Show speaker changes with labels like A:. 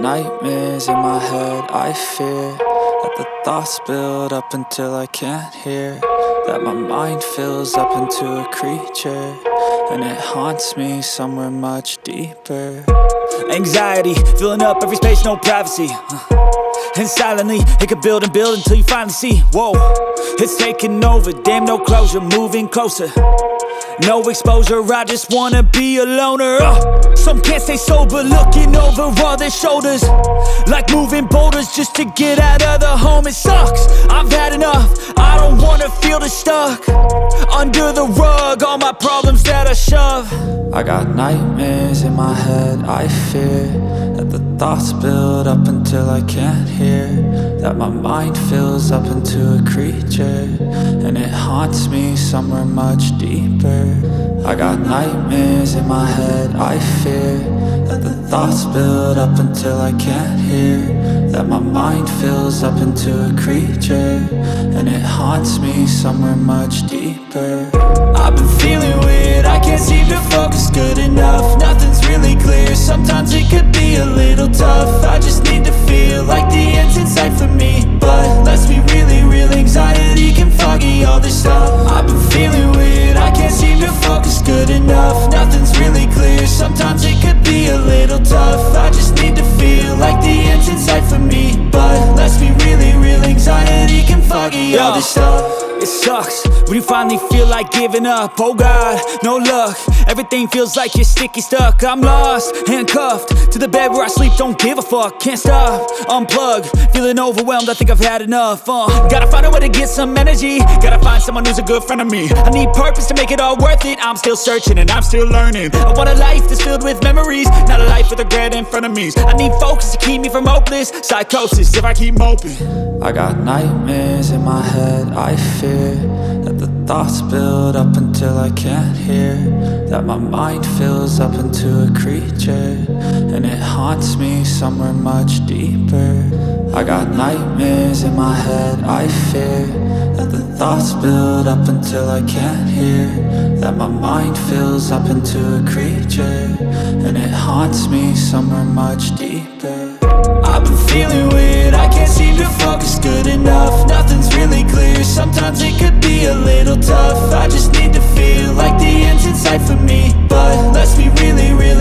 A: nightmares in my head, I fear that the thoughts build up until I can't hear, that my mind fills up into a creature, and it haunts me somewhere much deeper.
B: Anxiety, filling up every space, no privacy. And silently, it could build and build until you finally see, whoa, it's taking over, damn, no closure, moving closer. No exposure, I just wanna be a loner. Some can't stay sober, looking over all their shoulders, like moving boulders just to get out of the home. It sucks, I've had enough, I don't wanna feel the stuck under the rug, all my problems that I shove.
A: I got nightmares in my head, I fear that the thoughts build up until I can't hear, that my mind fills up into a creature, and it haunts me somewhere much deeper. I got nightmares in my head, I fear that the thoughts build up until I can't hear, that my mind fills up into a creature, and it haunts me somewhere much deeper.
B: I've been feeling weird, I can't seem to focus good enough. Nothing's really clear, sometimes it could be a little tough. I just need to feel like the end's in sight for me, but let's be really real, anxiety can foggy all this stuff. I've been feeling weird, I can't seem to focus good enough. Nothing's really clear, sometimes it could be a little tough. I just need to feel like the end's in sight for me, but let's be really real, anxiety can foggy all this stuff. It sucks when you finally feel like giving up. Oh God, no luck, everything feels like you're sticky stuck. I'm lost, handcuffed to the bed where I sleep, don't give a fuck. Can't stop, unplug, feeling overwhelmed, I think I've had enough. Gotta find a way to get some energy, gotta find someone who's a good friend of me. I need purpose to make it all worth it, I'm still searching and I'm still learning. I want a life that's filled with memories, not a life with regret and frenemies. I need focus to keep me from hopeless psychosis if I keep moping.
A: I got nightmares in my head, I fear that the thoughts build up until I can't hear, that my mind fills up into a creature, and it haunts me somewhere much deeper. I got nightmares in my head, I fear that the thoughts build up until I can't hear, that my mind fills up into a creature, and it haunts me somewhere much deeper.
B: I've been feeling weird, I can't seem to focus good enough. Nothing's really clear, sometimes it could be a little tough. I just need to feel like the end's in sight for me, but let's be really real,